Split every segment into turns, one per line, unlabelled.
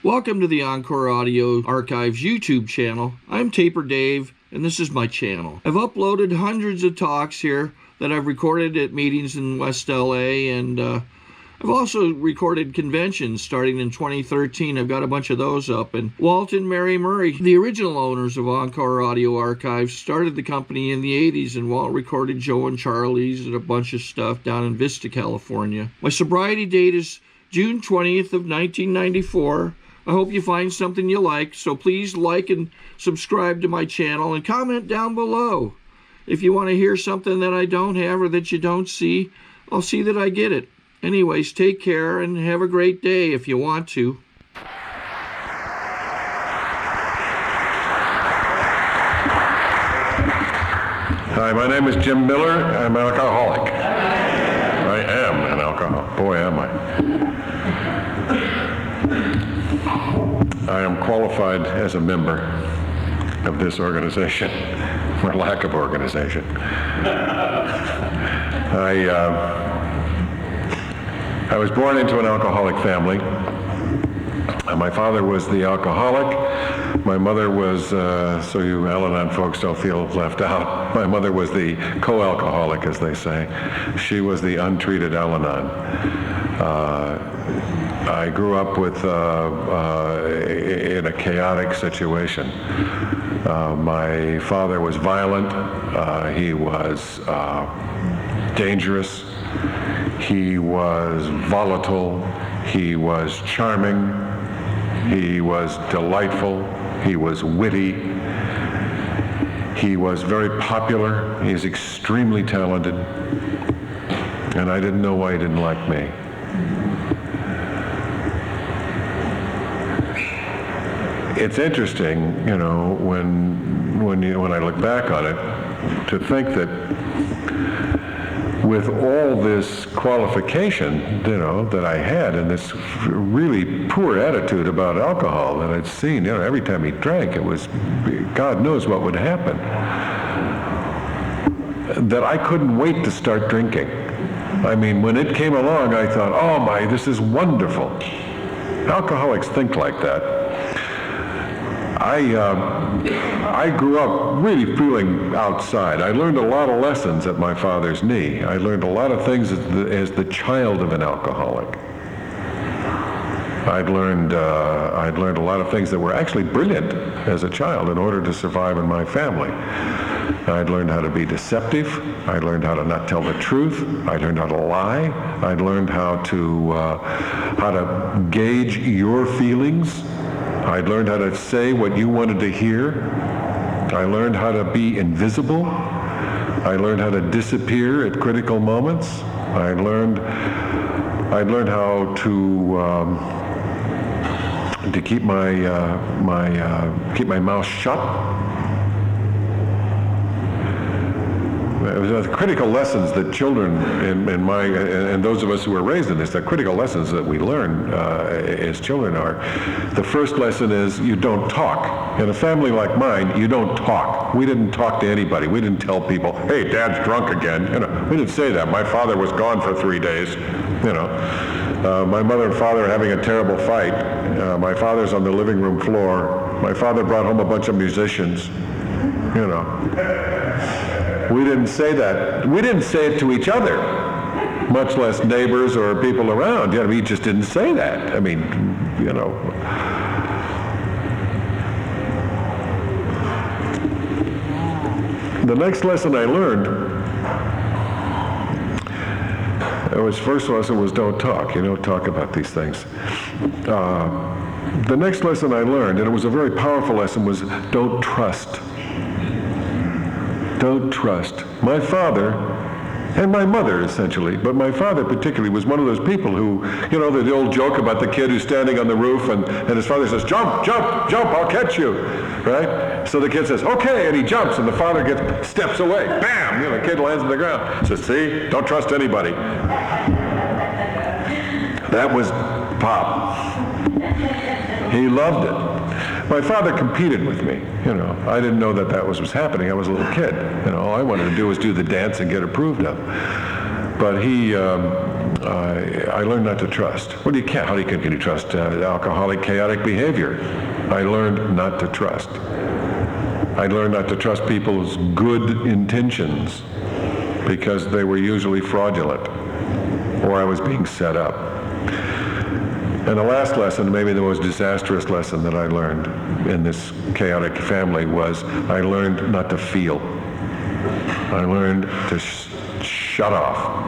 Welcome to the Encore Audio Archives YouTube channel. I'm Taper Dave, and this is my channel. I've uploaded hundreds of talks here that I've recorded at meetings in West LA, and I've also recorded conventions starting in 2013. I've got a bunch of those up. And Walt and Mary Murray, the original owners of Encore Audio Archives, started the company in the 80s, and Walt recorded Joe and Charlie's and a bunch of stuff down in Vista, California. My sobriety date is June 20th of 1994. I hope you find something you like, so please like and subscribe to my channel and comment down below. If you want to hear something that I don't have or that you don't see, I'll see that I get it. Anyways, take care and have a great day if you want to.
Hi, my name is Jim Miller. I'm an alcoholic. I am an alcoholic. Boy, am I. I am qualified as a member of this organization, or lack of organization. I was born into an alcoholic family. My father was the alcoholic. My mother was, so you Al-Anon folks don't feel left out, my mother was the co-alcoholic, as they say. She was the untreated Al-Anon. I grew up in a chaotic situation. My father was violent. He was dangerous. He was volatile. He was charming. He was delightful. He was witty. He was very popular. He's extremely talented. And I didn't know why he didn't like me. It's interesting, you know, when I look back on it, to think that with all this qualification, you know, that I had, and this really poor attitude about alcohol that I'd seen, you know, every time he drank, it was, God knows what would happen, that I couldn't wait to start drinking. I mean, when it came along, I thought, oh my, this is wonderful. Alcoholics think like that. I grew up really feeling outside. I learned a lot of lessons at my father's knee. I learned a lot of things as the child of an alcoholic. I'd learned a lot of things that were actually brilliant as a child in order to survive in my family. I'd learned how to be deceptive. I learned how to not tell the truth. I learned how to lie. I learned how to gauge your feelings. I learned how to say what you wanted to hear. I learned how to be invisible. I learned how to disappear at critical moments. I learned how to keep my mouth shut. It was the critical lessons that children and those of us who were raised in this, the critical lessons that we learn as children are. The first lesson is you don't talk. In a family like mine, you don't talk. We didn't talk to anybody. We didn't tell people, hey, Dad's drunk again. You know, we didn't say that. My father was gone for 3 days. You know, my mother and father are having a terrible fight. My father's on the living room floor. My father brought home a bunch of musicians. You know. We didn't say that. We didn't say it to each other, much less neighbors or people around. You know, we just didn't say that. I mean, you know. The next lesson I learned, first lesson was don't talk. You don't talk about these things. The next lesson I learned, and it was a very powerful lesson, was don't trust. Don't trust. My father, and my mother essentially, but my father particularly was one of those people who, you know, the old joke about the kid who's standing on the roof and his father says, jump, jump, jump, I'll catch you, right? So the kid says, okay, and he jumps and the father steps away, bam, you know, the kid lands on the ground. Says, see, don't trust anybody. That was Pop. He loved it. My father competed with me, you know. I didn't know that was happening. I was a little kid. You know, all I wanted to do was do the dance and get approved of. But he I learned not to trust. Well, you can't. How can you trust alcoholic, chaotic behavior? I learned not to trust. I learned not to trust people's good intentions because they were usually fraudulent, or I was being set up. And the last lesson, maybe the most disastrous lesson that I learned in this chaotic family, was I learned not to feel. I learned to shut off.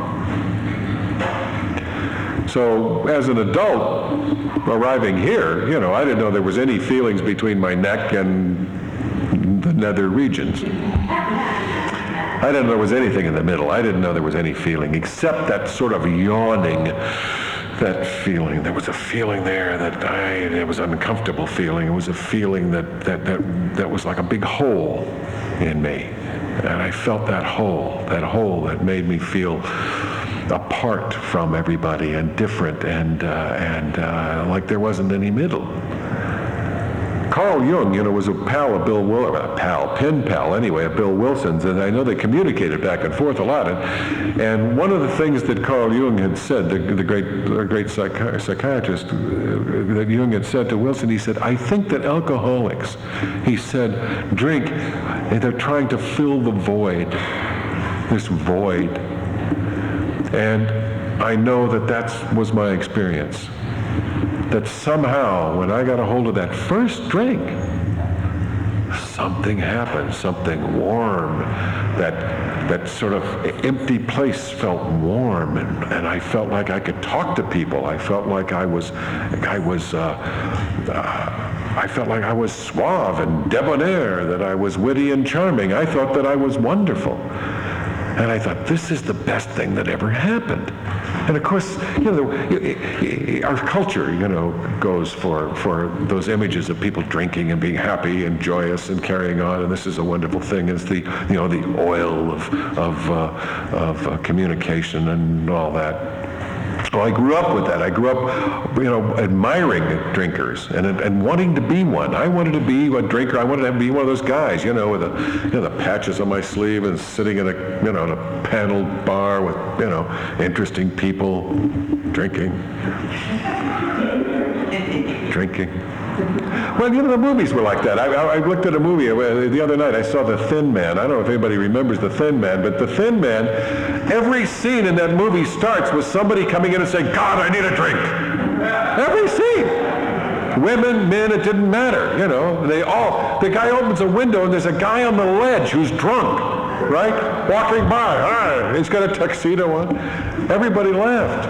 So as an adult arriving here, I didn't know there was any feelings between my neck and the nether regions. I didn't know there was anything in the middle. I didn't know there was any feeling except that sort of yawning, that feeling. There was a feeling there it was an uncomfortable feeling. It was a feeling that was like a big hole in me. And I felt that hole that made me feel apart from everybody and different and like there wasn't any middle. Carl Jung, was a pal of Bill Wilson, pen pal anyway, of Bill Wilson's, and I know they communicated back and forth a lot. And one of the things that Carl Jung had said, the great psychiatrist, that Jung had said to Wilson, he said, I think that alcoholics, he said, drink, and they're trying to fill the void, this void. And I know that was my experience. That somehow, when I got a hold of that first drink, something happened, something warm. That sort of empty place felt warm, and I felt like I could talk to people. I felt like I felt like I was suave and debonair, that I was witty and charming. I thought that I was wonderful. And I thought, this is the best thing that ever happened. And of course, our culture, goes for those images of people drinking and being happy and joyous and carrying on, and this is a wonderful thing. It's the oil of communication and all that. Well, I grew up with that. I grew up, admiring drinkers and wanting to be one. I wanted to be a drinker. I wanted to be one of those guys, with the patches on my sleeve and sitting in a paneled bar with, interesting people drinking. Well, the movies were like that. I looked at a movie the other night. I saw The Thin Man. I don't know if anybody remembers The Thin Man, but The Thin Man, every scene in that movie starts with somebody coming in and saying, God, I need a drink. Every scene. Women, men, it didn't matter. The guy opens a window and there's a guy on the ledge who's drunk, right? Walking by. He's got a tuxedo on. Everybody laughed.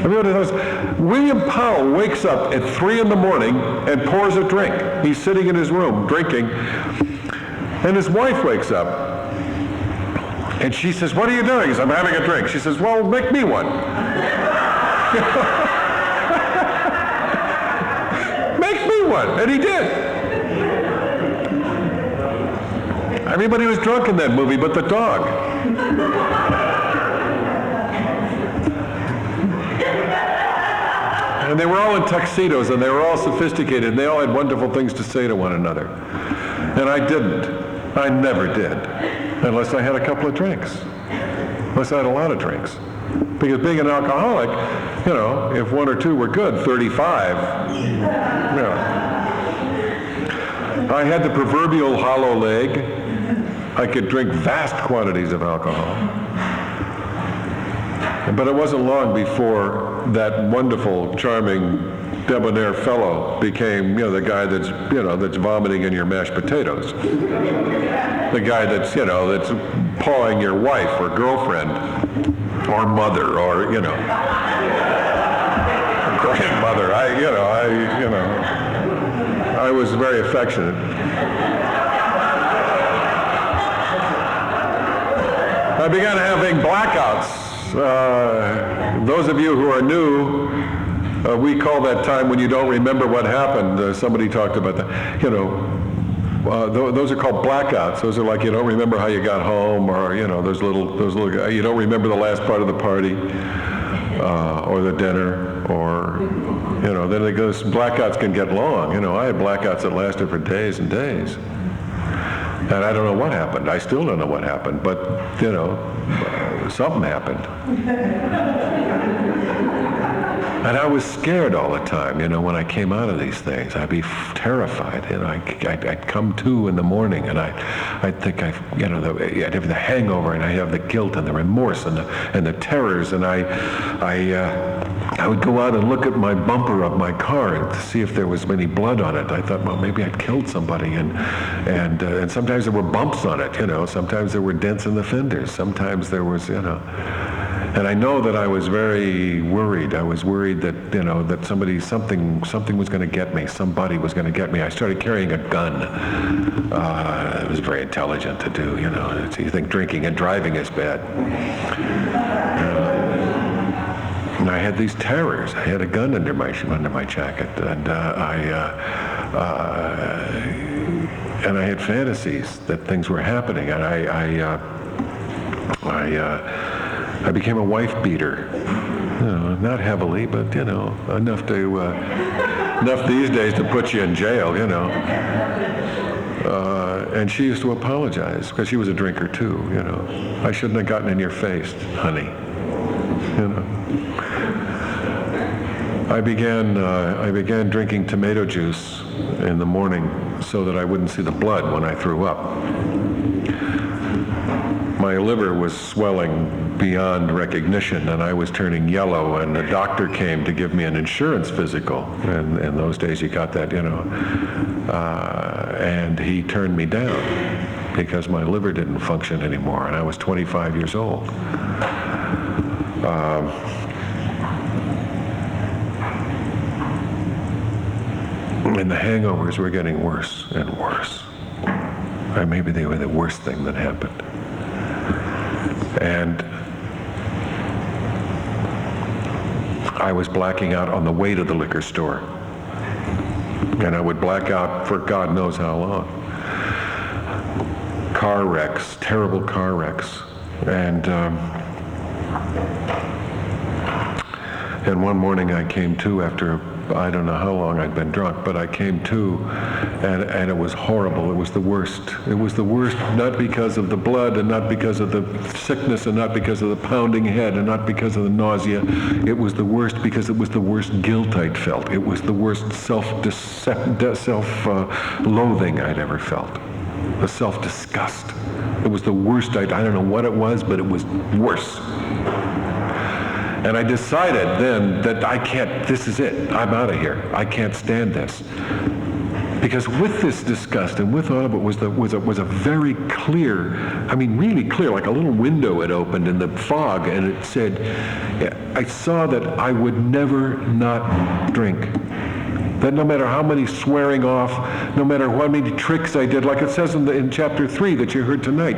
Everybody knows. William Powell wakes up at 3 in the morning and pours a drink. He's sitting in his room drinking, and his wife wakes up, and she says, what are you doing? He says, I'm having a drink. She says, well, make me one. Make me one. And he did. Everybody was drunk in that movie but the dog. And they were all in tuxedos, and they were all sophisticated, and they all had wonderful things to say to one another. And I didn't. I never did. Unless I had a couple of drinks. Unless I had a lot of drinks. Because being an alcoholic, if one or two were good, 35, I had the proverbial hollow leg. I could drink vast quantities of alcohol. But it wasn't long before that wonderful, charming, debonair fellow became, the guy that's vomiting in your mashed potatoes. The guy that's pawing your wife or girlfriend or mother or, grandmother. I was very affectionate. I began having blackouts. Those of you who are new, we call that time when you don't remember what happened. Somebody talked about that. Those are called blackouts. Those are like you don't remember how you got home, or those little you don't remember the last part of the party, or the dinner, or then it goes. Blackouts can get long. I had blackouts that lasted for days and days. And I don't know what happened. I still don't know what happened, but, something happened. And I was scared all the time, when I came out of these things. I'd be terrified, I'd come to in the morning, and I'd think I'd have the hangover, and I'd have the guilt and the remorse and the terrors, and I would go out and look at my bumper of my car to see if there was any blood on it. I thought, well, maybe I'd killed somebody, and sometimes there were bumps on it, sometimes there were dents in the fenders, sometimes there was, And I know that I was very worried. I was worried that, that something was going to get me. Somebody was going to get me. I started carrying a gun. It was very intelligent to do, You think drinking and driving is bad. And I had these terrors. I had a gun under my jacket, and I had fantasies that things were happening, and I became a wife beater. Not heavily, but enough these days to put you in jail. And she used to apologize because she was a drinker too. I shouldn't have gotten in your face, honey. I began drinking tomato juice in the morning so that I wouldn't see the blood when I threw up. My liver was swelling beyond recognition, and I was turning yellow, and the doctor came to give me an insurance physical. And in those days you got that, and he turned me down because my liver didn't function anymore, and I was 25 years old. And the hangovers were getting worse and worse. Or maybe they were the worst thing that happened. And I was blacking out on the way to the liquor store. And I would black out for God knows how long. Car wrecks, terrible car wrecks. And one morning I came to after I don't know how long I'd been drunk, but I came to, and it was horrible. It was the worst. It was the worst, not because of the blood, and not because of the sickness, and not because of the pounding head, and not because of the nausea. It was the worst because it was the worst guilt I'd felt. It was the worst self-loathing I'd ever felt. The self-disgust. It was the worst. I don't know what it was, but it was worse. And I decided then that this is it. I'm out of here. I can't stand this. Because with this disgust and with all of it was a very clear, really clear, like a little window had opened in the fog, and it said, I saw that I would never not drink. That no matter how many swearing off, no matter how many tricks I did, like it says in chapter 3 that you heard tonight,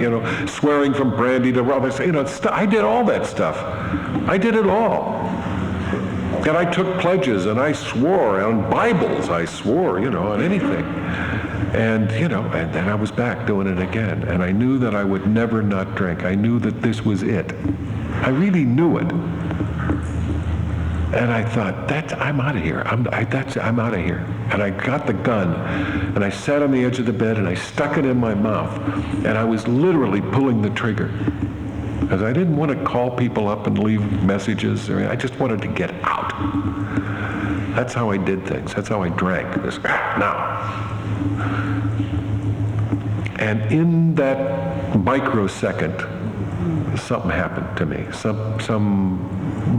swearing from brandy to rum, I did all that stuff. I did it all. And I took pledges, and I swore on Bibles. I swore, on anything. And, and then I was back doing it again. And I knew that I would never not drink. I knew that this was it. I really knew it. And I thought, I'm out of here. I'm out of here. And I got the gun, and I sat on the edge of the bed, and I stuck it in my mouth. And I was literally pulling the trigger. Because I didn't want to call people up and leave messages. I just wanted to get out. That's how I did things. That's how I drank. Now. And in that microsecond, something happened to me. Some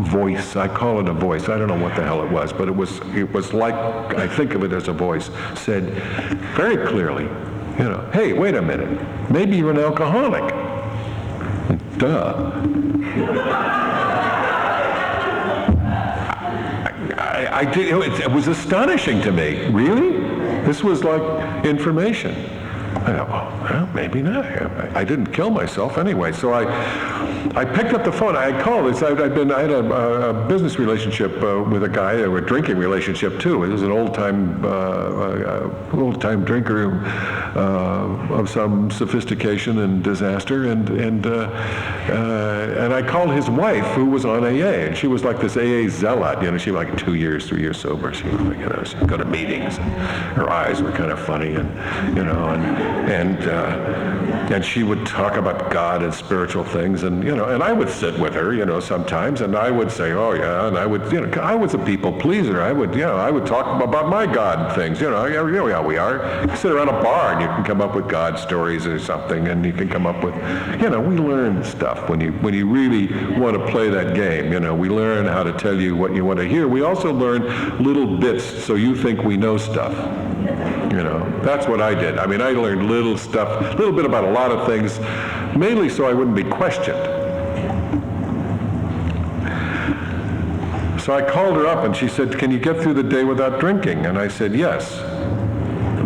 voice, I call it a voice, I don't know what the hell it was, but it was like, I think of it as a voice, said very clearly, hey, wait a minute, maybe you're an alcoholic. Duh. I did, it was astonishing to me. Really? This was like information. I thought, well, maybe not. I didn't kill myself anyway. So I picked up the phone. I had called. I had a business relationship with a guy, a drinking relationship too. He was an old-time drinker of some sophistication and disaster. And I called his wife, who was on AA, and she was like this AA zealot. She was like 2 years, 3 years sober. She was like, she'd go to meetings, and her eyes were kind of funny, and And she would talk about God and spiritual things, and and I would sit with her, sometimes, and I would say, oh yeah, and I would, I was a people pleaser. I would talk about my God things, how we are. You sit around a bar and you can come up with God stories or something, and you can come up with, we learn stuff when you really want to play that game. We learn how to tell you what you want to hear. We also learn little bits so you think we know stuff. That's what I did. I mean, I learned little bit about a lot of things, mainly so I wouldn't be questioned. So I called her up and she said, can you get through the day without drinking? And I said, yes.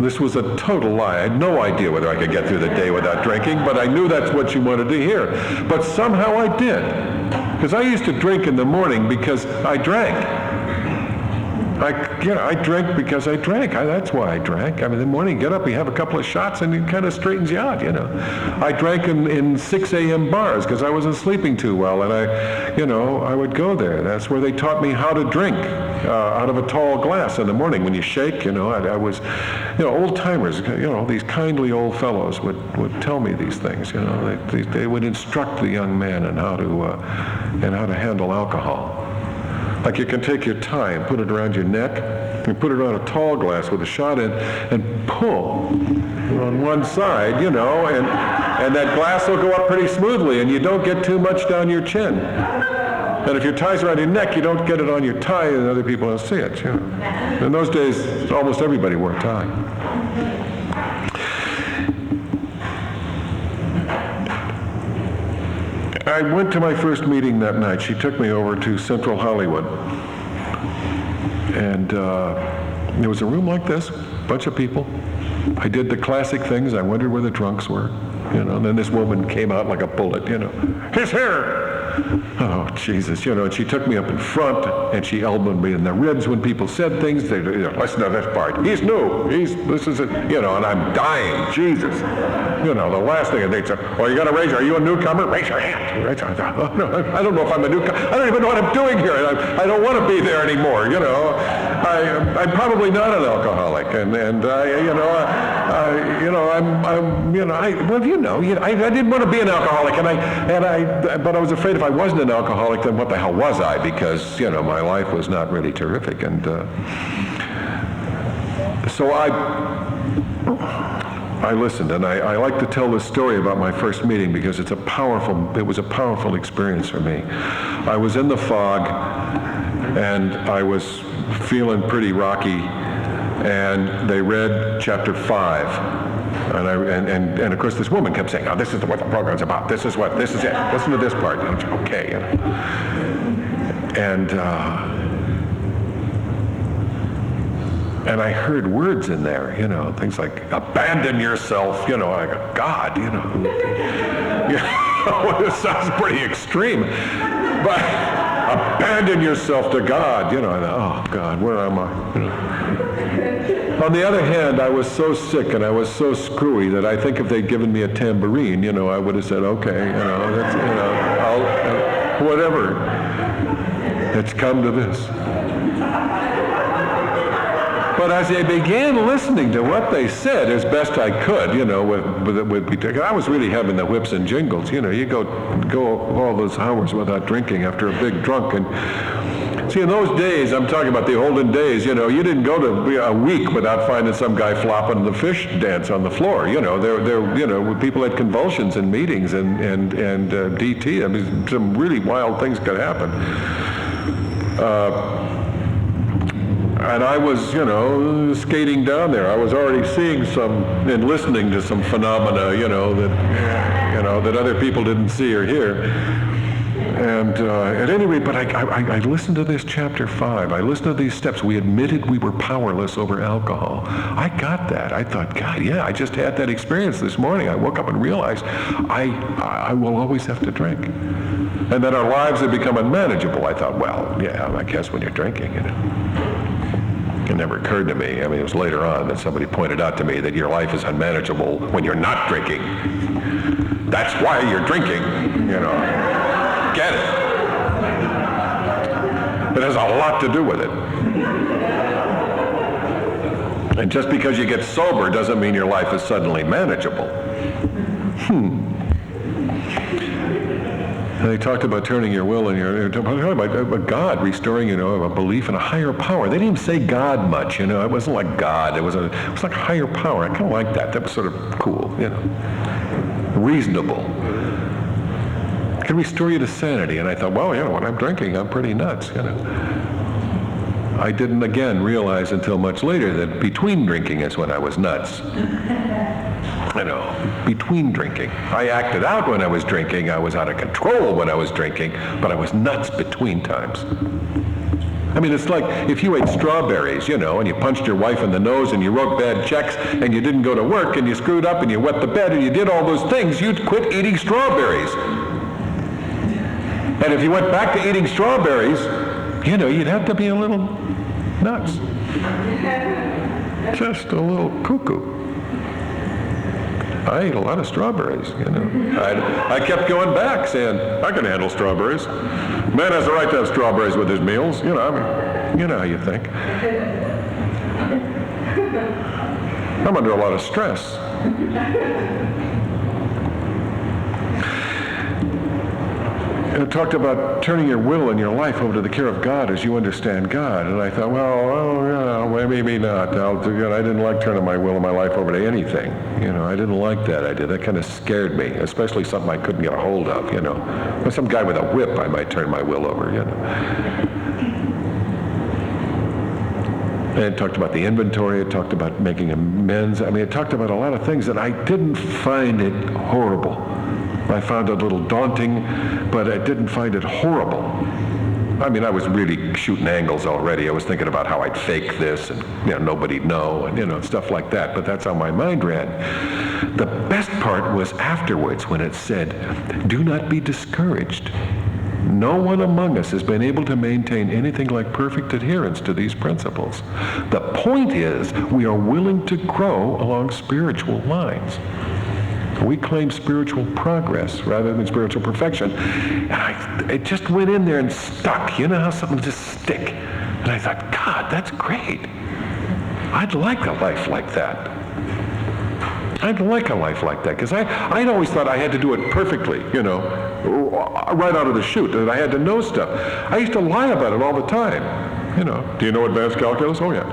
This was a total lie. I had no idea whether I could get through the day without drinking, but I knew that's what she wanted to hear. But somehow I did. Because I used to drink in the morning because I drank. I drank because I drank. That's why I drank. I mean, in the morning, get up, you have a couple of shots, and it kind of straightens you out, I drank in 6 a.m. bars because I wasn't sleeping too well, and I would go there. That's where they taught me how to drink out of a tall glass in the morning. When you shake, I was, old timers, these kindly old fellows would tell me these things. They would instruct the young man on how to handle alcohol. Like you can take your tie and put it around your neck, and put it on a tall glass with a shot in, and pull on one side, and that glass will go up pretty smoothly, and you don't get too much down your chin. And if your tie's around your neck, you don't get it on your tie, and other people don't see it. In those days, almost everybody wore a tie. I went to my first meeting that night. She took me over to Central Hollywood. And there was a room like this, a bunch of people. I did the classic things. I wondered where the drunks were. And then this woman came out like a bullet, He's here! Oh, Jesus, and she took me up in front, and she elbowed me in the ribs when people said things. They'd listen to this part. He's new. This is it, and I'm dying. Jesus. The last thing they'd say, well, you got to are you a newcomer? Raise your hand. Oh, no, I don't know if I'm a newcomer. I don't even know what I'm doing here. I don't want to be there anymore, I'm probably not an alcoholic, I didn't want to be an alcoholic, but I was afraid if I wasn't an alcoholic, then what the hell was I? Because, my life was not really terrific. And so I listened, and I like to tell this story about my first meeting because it was a powerful experience for me. I was in the fog, and I was feeling pretty rocky, and they read chapter 5. And of course this woman kept saying, oh, this is what the program's about. This is it. Listen to this part. Okay. And I heard words in there, things like abandon yourself, like God, It sounds pretty extreme. But abandon yourself to God, oh God, where am I? On the other hand, I was so sick and I was so screwy that I think if they'd given me a tambourine, I would have said, okay, that's, I'll, whatever. It's come to this. But as I began listening to what they said as best I could, I was really having the whips and jingles. You go all those hours without drinking after a big drunk. And see, in those days, I'm talking about the olden days, you didn't go to a week without finding some guy flopping the fish dance on the floor. People had convulsions in meetings and DT. I mean, some really wild things could happen. And I was, skating down there. I was already seeing some and listening to some phenomena, that other people didn't see or hear. And at any rate, but I listened to this chapter 5. I listened to these steps. We admitted we were powerless over alcohol. I got that. I thought, God, yeah, I just had that experience this morning. I woke up and realized I will always have to drink. And that our lives had become unmanageable. I thought, well, yeah, I guess when you're drinking, It never occurred to me. I mean, it was later on that somebody pointed out to me that your life is unmanageable when you're not drinking. That's why you're drinking, Get it? It has a lot to do with it. And just because you get sober doesn't mean your life is suddenly manageable. And they talked about turning your will and your, about God restoring, a belief in a higher power. They didn't even say God much, It wasn't like God. It was like higher power. I kind of like that. That was sort of cool, Reasonable. It can restore you to sanity. And I thought, well, when I'm drinking, I'm pretty nuts, I didn't, again, realize until much later that between drinking is when I was nuts. Between drinking. I acted out when I was drinking. I was out of control when I was drinking, but I was nuts between times. I mean, it's like if you ate strawberries, and you punched your wife in the nose and you wrote bad checks and you didn't go to work and you screwed up and you wet the bed and you did all those things, you'd quit eating strawberries. And if you went back to eating strawberries, you'd have to be a little nuts. Just a little cuckoo. I ate a lot of strawberries, I kept going back saying, I can handle strawberries. Man has the right to have strawberries with his meals. You know how you think. I'm under a lot of stress. And it talked about turning your will and your life over to the care of God as you understand God. And I thought, well, maybe not. I didn't like turning my will and my life over to anything. I didn't like that idea. That kind of scared me, especially something I couldn't get a hold of, With some guy with a whip, I might turn my will over, And it talked about the inventory. It talked about making amends. I mean, it talked about a lot of things, and I didn't find it horrible. I found it a little daunting, but I didn't find it horrible. I mean, I was really shooting angles already. I was thinking about how I'd fake this and, nobody'd know and, stuff like that. But that's how my mind ran. The best part was afterwards when it said, do not be discouraged. No one among us has been able to maintain anything like perfect adherence to these principles. The point is, we are willing to grow along spiritual lines. We claim spiritual progress rather than spiritual perfection. And it just went in there and stuck. You know how something just stick? And I thought, God, that's great. I'd like a life like that. I'd like a life like that. Because I'd always thought I had to do it perfectly, right out of the chute, that I had to know stuff. I used to lie about it all the time. Do you know advanced calculus? Oh, yeah.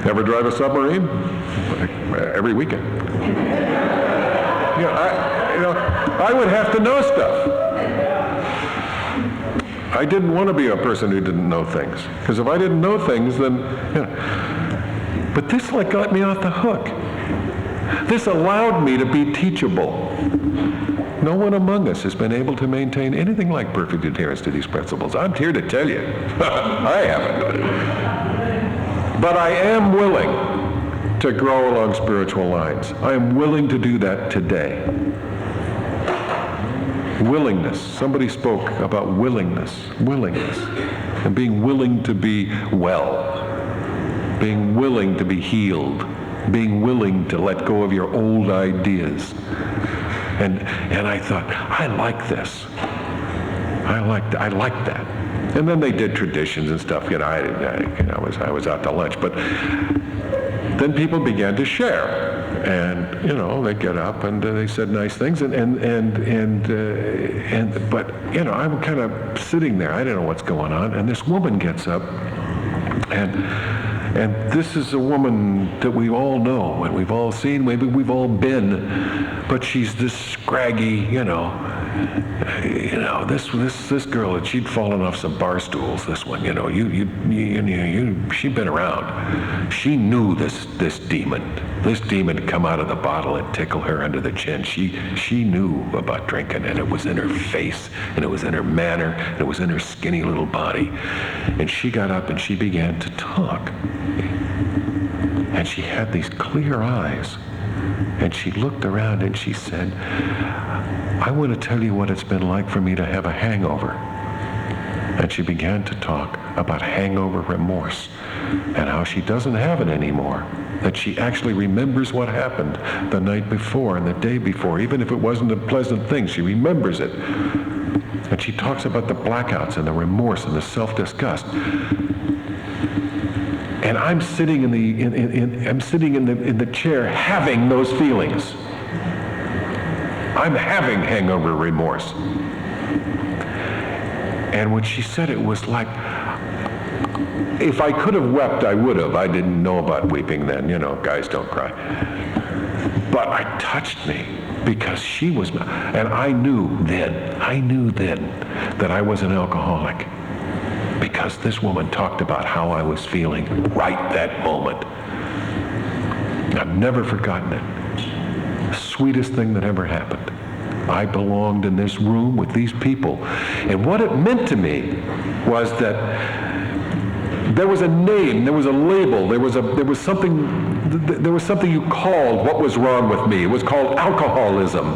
Ever drive a submarine? Every weekend. I would have to know stuff. I didn't want to be a person who didn't know things. Because if I didn't know things, then, But this got me off the hook. This allowed me to be teachable. No one among us has been able to maintain anything like perfect adherence to these principles. I'm here to tell you. I haven't. But I am willing to grow along spiritual lines. I am willing to do that today. Willingness. Somebody spoke about willingness, and being willing to be well, being willing to be healed, being willing to let go of your old ideas. And I thought, I like this. I like that. And then they did traditions and stuff. I was out to lunch, but then people began to share, and they get up and they said nice things, but I'm kind of sitting there. I don't know what's going on, and this woman gets up, and this is a woman that we all know and we've all seen, maybe we've all been, but she's this scraggy, this girl, that she'd fallen off some bar stools, this one, she'd been around. She knew this demon. This demon had come out of the bottle and tickle her under the chin. She knew about drinking, and it was in her face, and it was in her manner, and it was in her skinny little body. And she got up and she began to talk. And she had these clear eyes. And she looked around and she said, I want to tell you what it's been like for me to have a hangover. And she began to talk about hangover remorse and how she doesn't have it anymore. That she actually remembers what happened the night before and the day before. Even if it wasn't a pleasant thing, she remembers it. And she talks about the blackouts and the remorse and the self-disgust. And I'm sitting in the chair having those feelings. I'm having hangover remorse. And when she said it was like, if I could have wept, I would have. I didn't know about weeping then, guys don't cry. But it touched me because she was, and I knew then that I was an alcoholic because this woman talked about how I was feeling right that moment. I've never forgotten it. The sweetest thing that ever happened. I belonged in this room with these people. And what it meant to me was that there was a name, there was a label, there was something you called what was wrong with me. It was called alcoholism.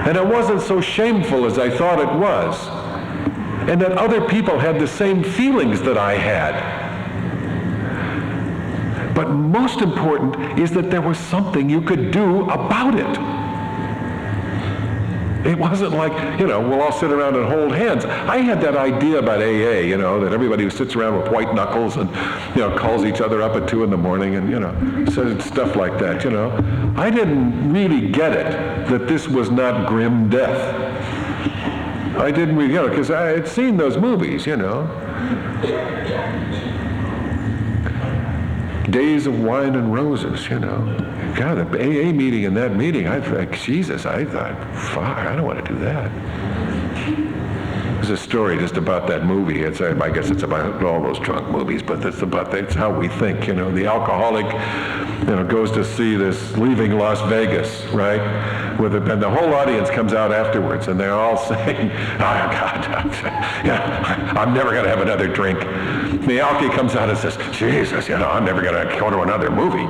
And it wasn't so shameful as I thought it was. And that other people had the same feelings that I had. But most important is that there was something you could do about it. It wasn't like, we'll all sit around and hold hands. I had that idea about AA, that everybody who sits around with white knuckles and, calls each other up at 2 in the morning and, says stuff like that, I didn't really get it, that this was not grim death. I didn't really, because I had seen those movies, Days of Wine and Roses, God, the AA meeting and that meeting, I thought, Jesus, I thought, fuck, I don't want to do that. There's a story just about that movie. I guess it's about all those drunk movies, but that's how we think, The alcoholic, goes to see this Leaving Las Vegas, right? And the whole audience comes out afterwards, and they're all saying, oh, God, I'm never going to have another drink. The alky comes out and says, Jesus, I'm never going to go to another movie.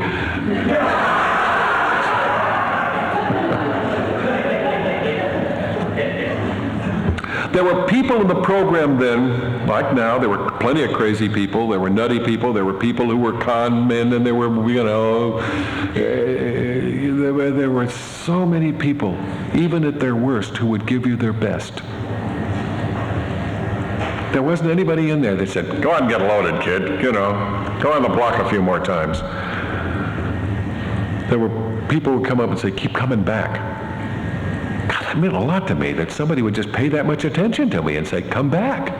There were people in the program then, like now, there were plenty of crazy people, there were nutty people, there were people who were con men, and there were, there were so many people, even at their worst, who would give you their best. There wasn't anybody in there that said, go on and get loaded, kid, go on the block a few more times. There were people who would come up and say, keep coming back. God, that meant a lot to me, that somebody would just pay that much attention to me and say, come back.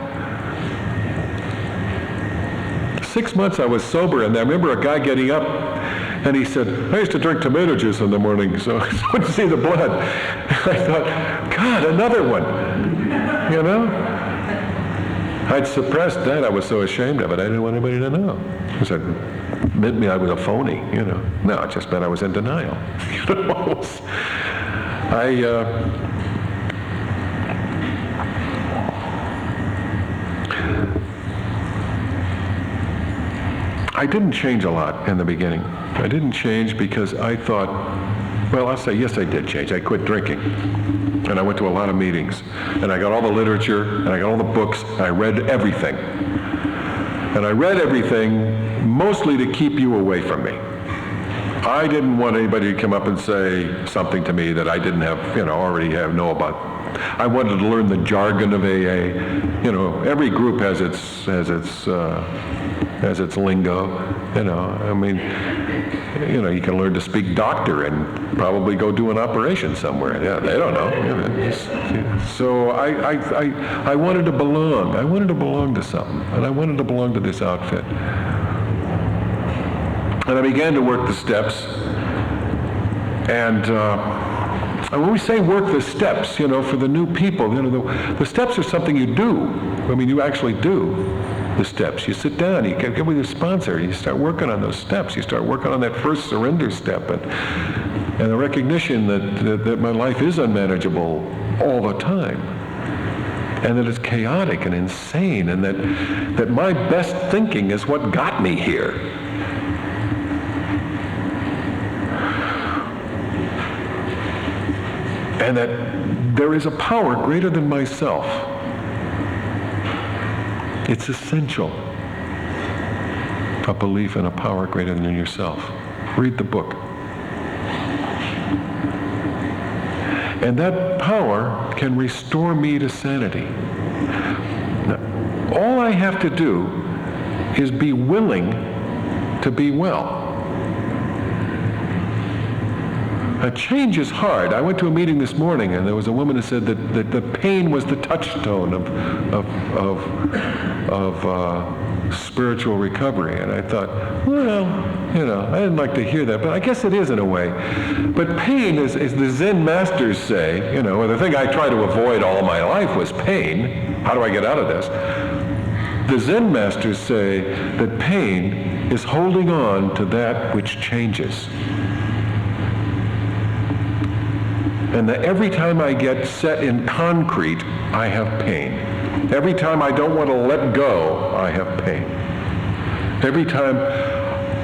6 months I was sober, and I remember a guy getting up, and he said, I used to drink tomato juice in the morning, so I couldn't see the blood. I thought, God, another one, I'd suppressed that. I was so ashamed of it, I didn't want anybody to know. Because it meant me I was a phony, No, it just meant I was in denial. I didn't change a lot in the beginning. I didn't change because I thought, well, I'll say, yes, I did change. I quit drinking. And I went to a lot of meetings. And I got all the literature, and I got all the books, and I read everything. And I read everything mostly to keep you away from me. I didn't want anybody to come up and say something to me that I didn't have, already know about. I wanted to learn the jargon of AA. Every group has its lingo. You can learn to speak doctor and probably go do an operation somewhere. Yeah, they don't know. So I wanted to belong. I wanted to belong to something, and I wanted to belong to this outfit. And I began to work the steps. And when we say work the steps, for the new people, the steps are something you do. You actually do the steps. You sit down, you get with your sponsor, you start working on those steps. You start working on that first surrender step, and the recognition that my life is unmanageable all the time, and that it's chaotic and insane, and that my best thinking is what got me here. And that there is a power greater than myself. It's essential, a belief in a power greater than yourself. Read the book. And that power can restore me to sanity. Now, all I have to do is be willing to be well. Change is hard. I went to a meeting this morning, and there was a woman who said that the pain was the touchstone of spiritual recovery. And I thought, well, I didn't like to hear that, but I guess it is in a way. But pain, as the Zen masters say, or the thing I try to avoid all my life was pain. How do I get out of this? The Zen masters say that pain is holding on to that which changes. And that every time I get set in concrete, I have pain. Every time I don't want to let go, I have pain. Every time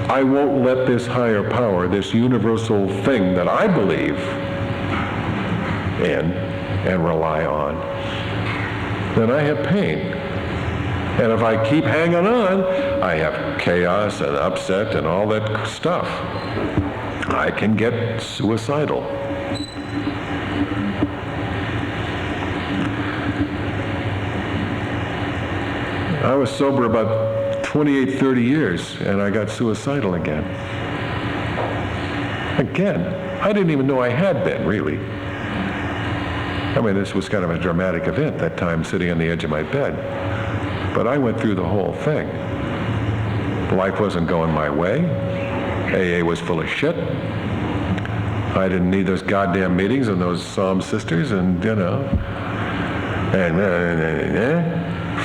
I won't let this higher power, this universal thing that I believe in and rely on, then I have pain. And if I keep hanging on, I have chaos and upset and all that stuff. I can get suicidal. I was sober about 28, 30 years, and I got suicidal again. I didn't even know I had been, really. I mean, this was kind of a dramatic event, that time sitting on the edge of my bed. But I went through the whole thing. Life wasn't going my way. AA was full of shit. I didn't need those goddamn meetings and those Psalm sisters and,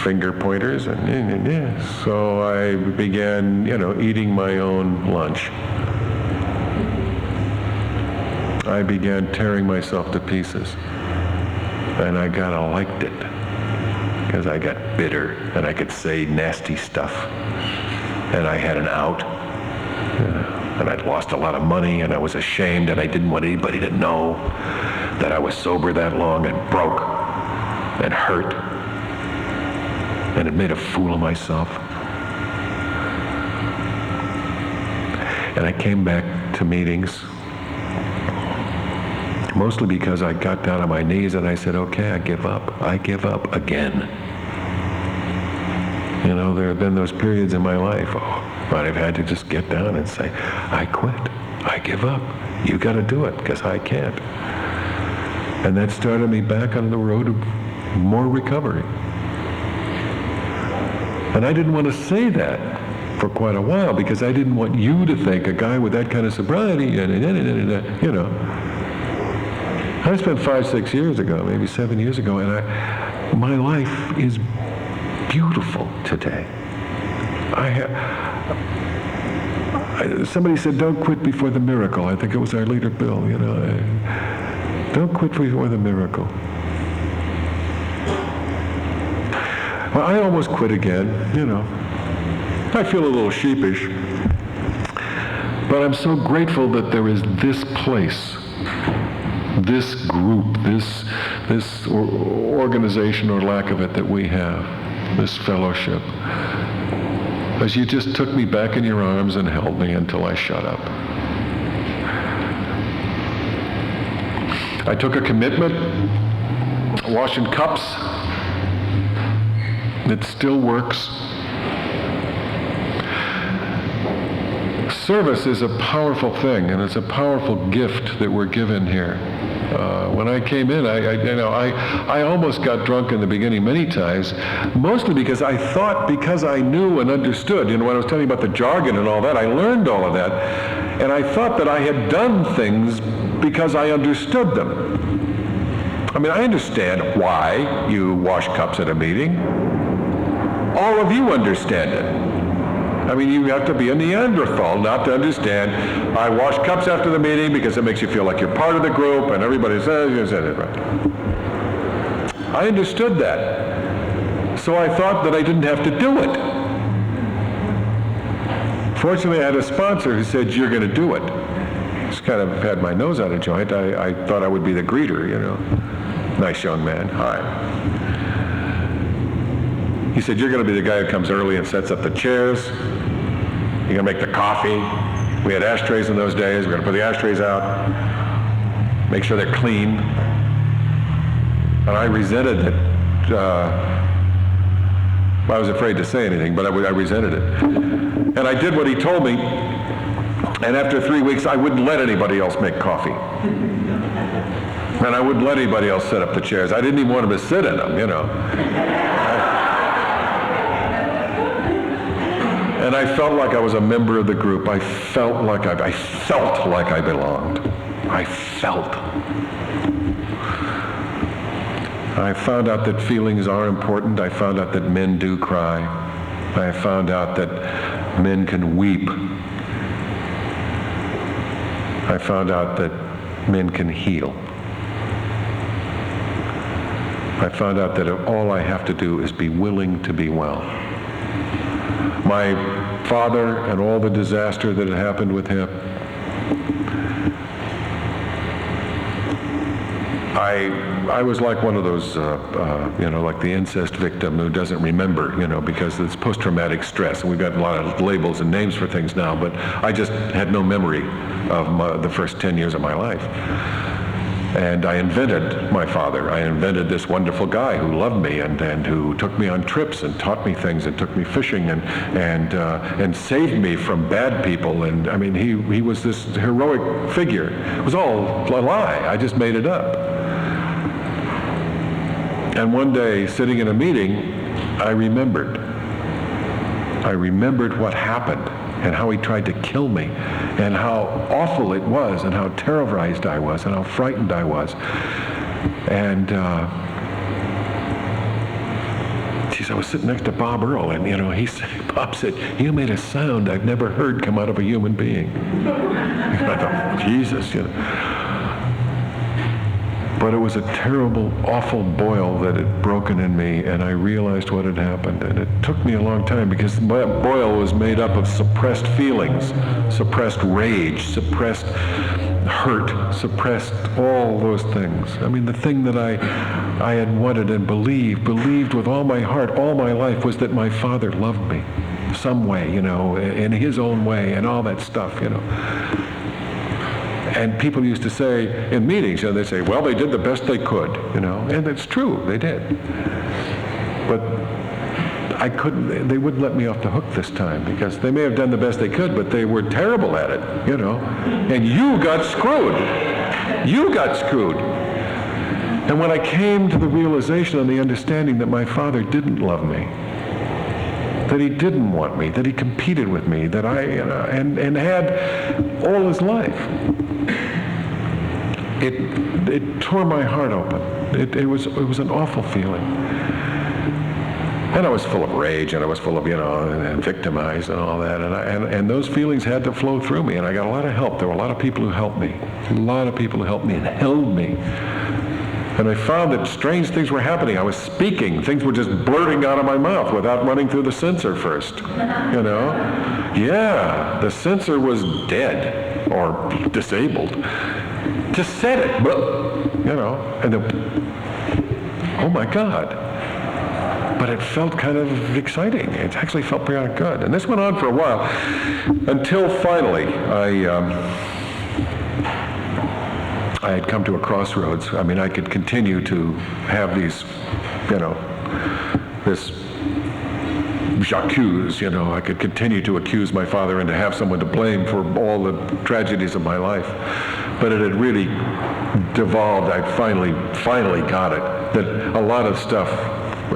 finger pointers and so I began, eating my own lunch. I began tearing myself to pieces, and I kind of liked it because I got bitter and I could say nasty stuff, and I had an out, and I'd lost a lot of money, and I was ashamed, and I didn't want anybody to know that I was sober that long and broke and hurt. And it made a fool of myself. And I came back to meetings, mostly because I got down on my knees and I said, okay, I give up. I give up again. There have been those periods in my life, but I've had to just get down and say, I quit. I give up. You got to do it, because I can't. And that started me back on the road of more recovery. And I didn't want to say that for quite a while, because I didn't want you to think a guy with that kind of sobriety, I spent 5, 6 years ago, maybe 7 years ago, and my life is beautiful today. Somebody said, don't quit before the miracle. I think it was our leader, Bill, don't quit before the miracle. Well, I almost quit again, I feel a little sheepish. But I'm so grateful that there is this place, this group, this organization or lack of it that we have, this fellowship. As you just took me back in your arms and held me until I shut up. I took a commitment, washing cups. It still works. Service is a powerful thing, and it's a powerful gift that we're given here. When I came in, I almost got drunk in the beginning many times, mostly because I thought, because I knew and understood, when I was telling you about the jargon and all that, I learned all of that, and I thought that I had done things because I understood them. I mean, I understand why you wash cups at a meeting. All of you understand it. I mean, you have to be a Neanderthal not to understand, I wash cups after the meeting because it makes you feel like you're part of the group and everybody says, you said it right. I understood that. So I thought that I didn't have to do it. Fortunately, I had a sponsor who said, you're going to do it. Just kind of had my nose out of joint. I thought I would be the greeter, Nice young man. Hi. He said, you're going to be the guy who comes early and sets up the chairs. You're going to make the coffee. We had ashtrays in those days. We're going to put the ashtrays out, make sure they're clean. And I resented it I was afraid to say anything, but I resented it. And I did what he told me, and after 3 weeks, I wouldn't let anybody else make coffee. And I wouldn't let anybody else set up the chairs. I didn't even want them to sit in them, you know. And I felt like I was a member of the group. I felt like I belonged. I felt. I found out that feelings are important. I found out that men do cry. I found out that men can weep. I found out that men can heal. I found out that all I have to do is be willing to be well. My father and all the disaster that had happened with him, I was like one of those, like the incest victim who doesn't remember, because it's post-traumatic stress. And we've got a lot of labels and names for things now, but I just had no memory of the first 10 years of my life. And I invented my father. I invented this wonderful guy who loved me and who took me on trips and taught me things and took me fishing and saved me from bad people. And I mean, he was this heroic figure. It was all a lie. I just made it up. And one day, sitting in a meeting, I remembered what happened and how he tried to kill me and how awful it was and how terrorized I was and how frightened I was. And I was sitting next to Bob Earl, and Bob said, "You made a sound I've never heard come out of a human being." And I thought, Jesus, But it was a terrible, awful boil that had broken in me, and I realized what had happened. And it took me a long time because that boil was made up of suppressed feelings, suppressed rage, suppressed hurt, suppressed all those things. I mean, the thing that I had wanted and believed with all my heart, all my life, was that my father loved me some way, in his own way, and all that stuff, And people used to say in meetings, they'd say, well, they did the best they could, and it's true, they did. But they wouldn't let me off the hook this time, because they may have done the best they could, but they were terrible at it, and you got screwed. You got screwed. And when I came to the realization and the understanding that my father didn't love me, that he didn't want me, that he competed with me, that and had all his life, it tore my heart open. It was an awful feeling. And I was full of rage, and I was full of, and victimized and all that. And those feelings had to flow through me, and I got a lot of help. There were a lot of people who helped me. A lot of people who helped me and held me. And I found that strange things were happening. I was speaking. Things were just blurting out of my mouth without running through the censor first, Yeah, the censor was dead or disabled. Just said it, and then, oh my God. But it felt kind of exciting. It actually felt pretty good. And this went on for a while until finally I had come to a crossroads. I mean, I could continue to have these, this j'accuse, I could continue to accuse my father and to have someone to blame for all the tragedies of my life. But it had really devolved. I finally got it, that a lot of stuff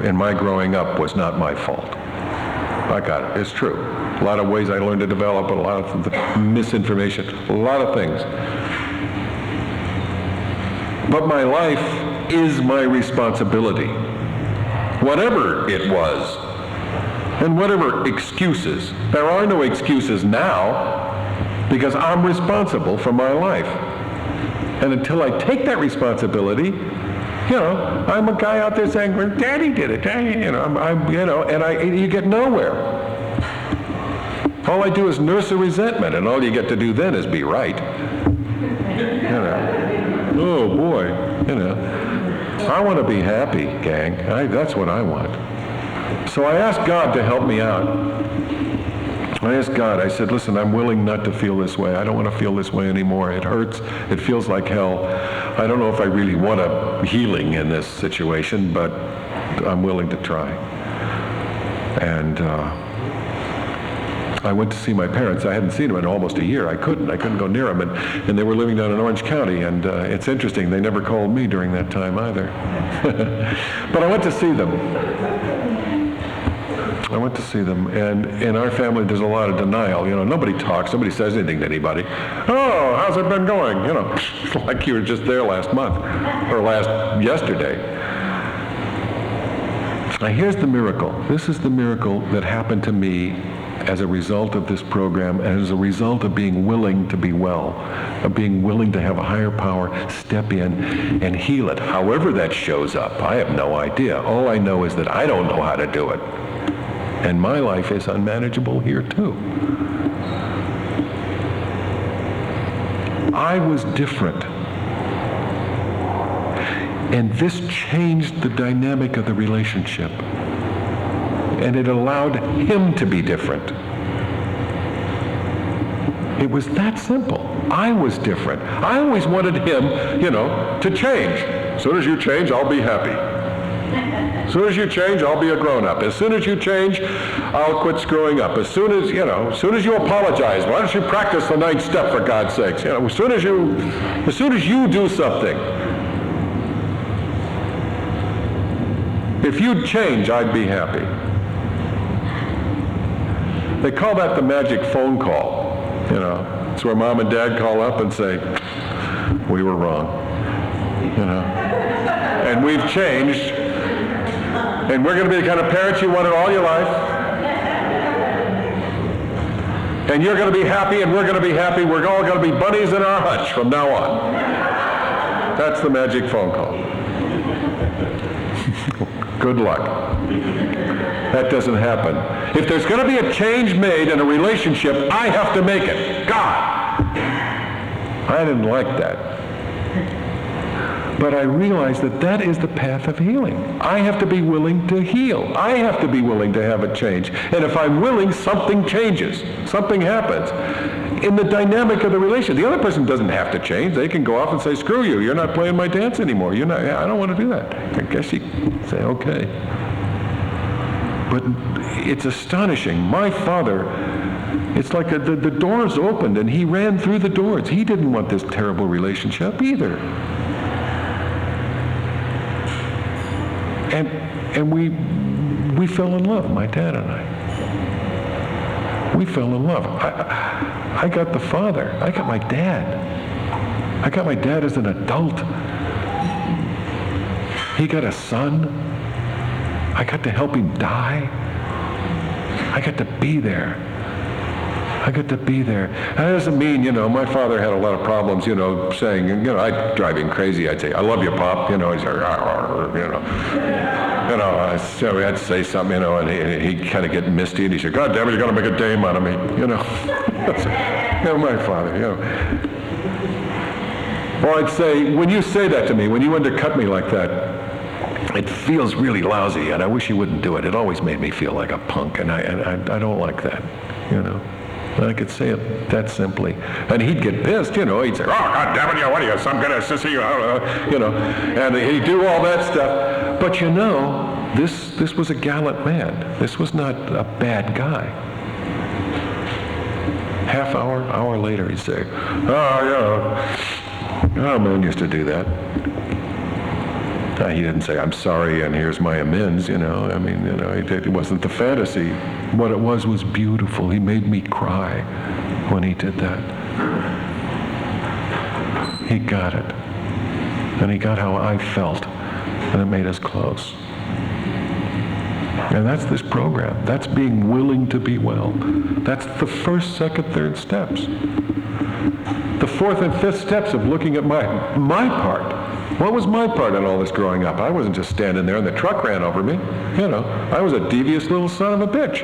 in my growing up was not my fault. I got it. It's true. A lot of ways I learned to develop, a lot of misinformation, a lot of things. But my life is my responsibility, whatever it was, and whatever excuses. There are no excuses now, because I'm responsible for my life. And until I take that responsibility, I'm a guy out there saying, well, Daddy did it, Daddy, you get nowhere. All I do is nurse a resentment, and all you get to do then is be right. Oh boy, I want to be happy, gang. That's what I want. So I asked God to help me out. I asked God, I said, listen, I'm willing not to feel this way. I don't want to feel this way anymore. It hurts. It feels like hell. I don't know if I really want a healing in this situation, but I'm willing to try. And I went to see my parents. I hadn't seen them in almost a year. I couldn't go near them. And they were living down in Orange County. And it's interesting, they never called me during that time either. But I went to see them. And in our family, there's a lot of denial. You know, nobody talks, nobody says anything to anybody. Oh, how's it been going? You know, like you were just there last month, or yesterday. Now here's the miracle. This is the miracle that happened to me as a result of this program, and as a result of being willing to be well, of being willing to have a higher power step in and heal it. However that shows up, I have no idea. All I know is that I don't know how to do it. And my life is unmanageable here too. I was different. And this changed the dynamic of the relationship. And it allowed him to be different. It was that simple. I was different. I always wanted him, you know, to change. As soon as you change, I'll be happy. As soon as you change, I'll be a grown-up. As soon as you change, I'll quit screwing up. As soon as you apologize, why don't you practice the 9th step, for God's sakes? You know, as soon as you do something, if you'd change, I'd be happy. They call that the magic phone call. You know, it's where mom and dad call up and say, we were wrong. You know, and we've changed, and we're going to be the kind of parents you wanted all your life. And you're going to be happy, and we're going to be happy. We're all going to be bunnies in our hutch from now on. That's the magic phone call. Good luck. That doesn't happen. If there's going to be a change made in a relationship, I have to make it. God! I didn't like that. But I realized that that is the path of healing. I have to be willing to heal. I have to be willing to have it change. And if I'm willing, something changes. Something happens. In the dynamic of the relationship. The other person doesn't have to change. They can go off and say, screw you, you're not playing my dance anymore. I don't want to do that. I guess you say, okay. But it's astonishing. My father, it's like the doors opened and he ran through the doors. He didn't want this terrible relationship either. And we fell in love, my dad and I. We fell in love. I got the father. I got my dad. I got my dad as an adult. He got a son. I got to help him die. I got to be there. I got to be there. That doesn't mean, my father had a lot of problems, saying, I'd drive him crazy. I'd say, I love you, Pop. He'd say, so we had to say something, and he'd kind of get misty, and he'd say, God damn it, you're going to make a dame out of me, my father, Or I'd say, when you say that to me, when you undercut me like that, it feels really lousy, and I wish you wouldn't do it. It always made me feel like a punk, and I don't like that, I could say it that simply. And he'd get pissed, he'd say, oh, God damn it, what are you, some kind of sissy, and he'd do all that stuff. But this was a gallant man. This was not a bad guy. Hour later, he'd say, oh, man used to do that. He didn't say, I'm sorry, and here's my amends, it wasn't the fantasy. What it was beautiful. He made me cry when he did that. He got it. And he got how I felt, and it made us close. And that's this program. That's being willing to be well. That's the first, second, third steps. The fourth and fifth steps of looking at my part. What was my part in all this growing up? I wasn't just standing there and the truck ran over me. I was a devious little son of a bitch.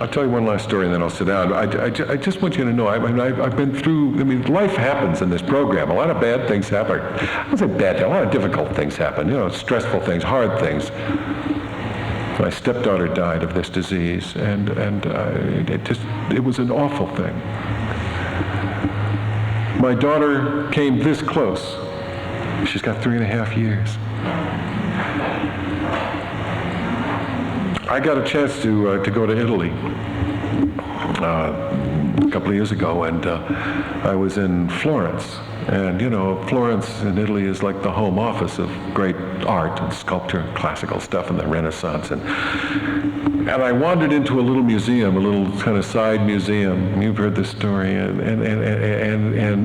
I'll tell you one last story and then I'll sit down. I just want you to know, I've been through, life happens in this program. A lot of bad things happen. I won't say bad, a lot of difficult things happen, stressful things, hard things. My stepdaughter died of this disease, and it was an awful thing. My daughter came this close She's got 3.5 years. I got a chance to go to Italy a couple of years ago, and I was in Florence. And you know, Florence in Italy is like the home office of great art and sculpture and classical stuff and the Renaissance. And I wandered into a little museum, a little kind of side museum. You've heard this story. And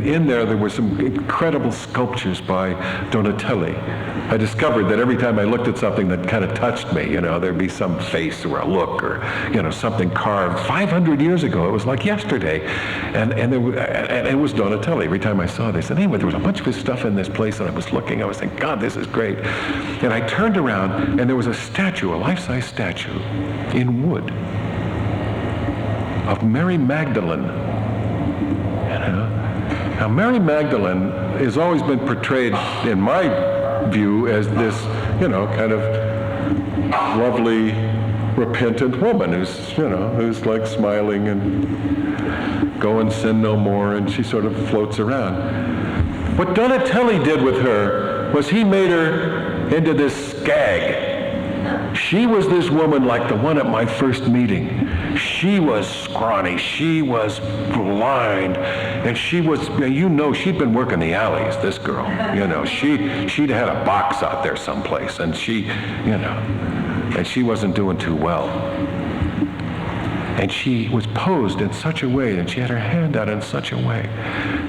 in there were some incredible sculptures by Donatelli. I discovered that every time I looked at something that kind of touched me, you know, there'd be some face or a look or, you know, something carved 500 years ago. It was like yesterday. And it was Donatelli. Every time I saw this, and anyway, there was a bunch of his stuff in this place, and I was looking, I was thinking, God, this is great. And I turned around, and there was a statue, a life-size statue, in wood, of Mary Magdalene. You know? Now, Mary Magdalene has always been portrayed, in my view, as this, you know, kind of lovely, repentant woman who's, you know, who's like smiling and go and sin no more, and she sort of floats around. What Donatelli did with her was he made her into this skag. She was this woman like the one at my first meeting. She was scrawny, she was blind, and she was, you know, she'd been working the alleys, this girl. You know, she'd had a box out there someplace, and she, you know, and she wasn't doing too well. And she was posed in such a way, and she had her hand out in such a way,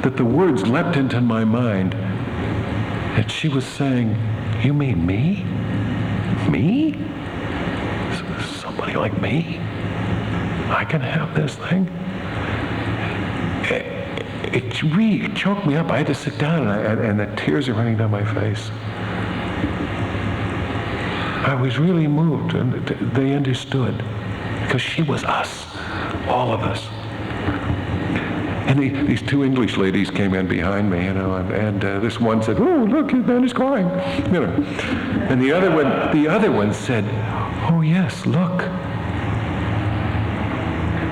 that the words leapt into my mind, and she was saying, you mean me? Me? Somebody like me? I can have this thing? It really choked me up. I had to sit down, and the tears are running down my face. I was really moved, and they understood. Because she was us, all of us. And these two English ladies came in behind me, you know, and this one said, "Oh, look, his man is crying," you know. And the other one said, "Oh yes, look."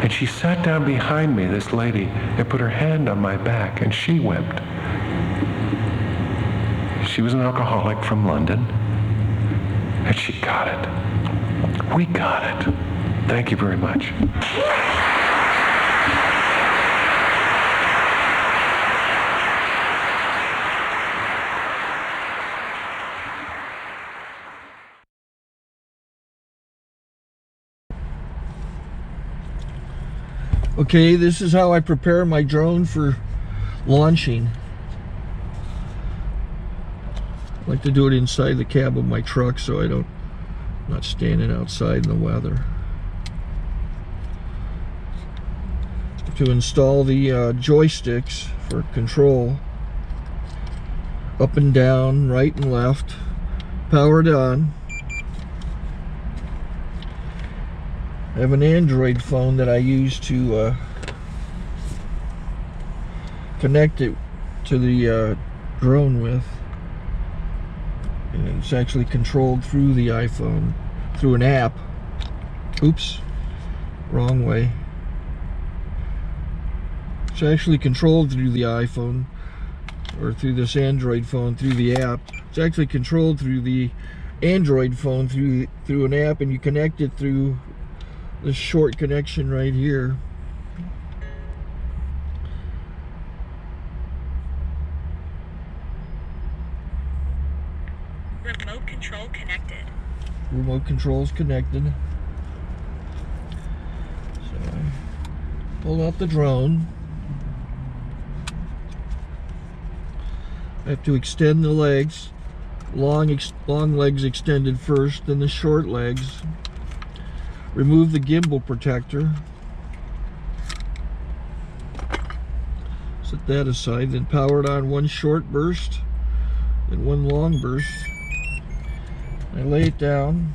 And she sat down behind me, this lady, and put her hand on my back, and she wept. She was an alcoholic from London, and she got it. We got it. Thank you very much.
Okay, this is how I prepare my drone for launching. I like to do it inside the cab of my truck so I'm not standing outside in the weather. To install the joysticks for control, up and down, right and left, powered on. I have an Android phone that I use to connect it to the drone with. And it's actually controlled through the iPhone, through an app. Oops, wrong way. It's actually controlled through the iPhone, or through this Android phone, through the app. It's actually controlled through the Android phone, through an app, and you connect it through this short connection right here.
Remote control connected.
Remote control's connected. So I pull out the drone. I have to extend the legs. Long legs extended first, then the short legs. Remove the gimbal protector. Set that aside, then power it on one short burst, then one long burst. I lay it down.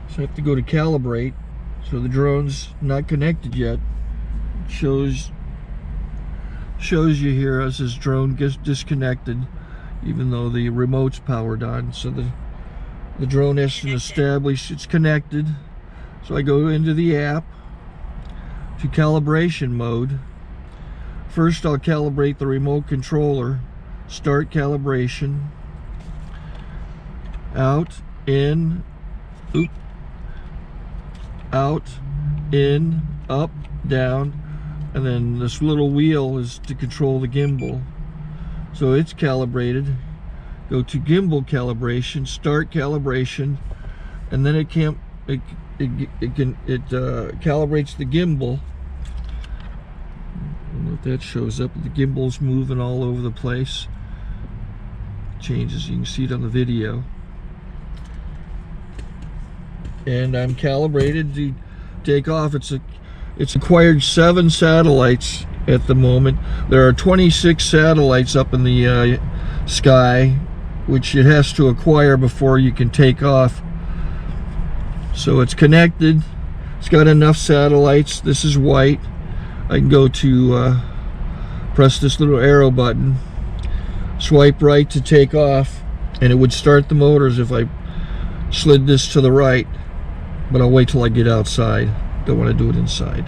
So I have to go to calibrate. So the drone's not connected yet. It shows you here as this drone gets disconnected, even though the remote's powered on. So the drone has to establish it's connected. So I go into the app to calibration mode. First, I'll calibrate the remote controller. Start calibration. Out, in, oop, out, in, up, down, and then this little wheel is to control the gimbal. So it's calibrated. Go to gimbal calibration, start calibration, and then it calibrates the gimbal. I don't know if that shows up. The gimbal's moving all over the place. Changes, you can see it on the video. And I'm calibrated to take off. It's acquired 7 satellites at the moment. There are 26 satellites up in the sky, which it has to acquire before you can take off. So it's connected. It's got enough satellites. This is white. I can go to press this little arrow button, swipe right to take off, and it would start the motors if I slid this to the right. But I'll wait till I get outside. Don't want to do it inside.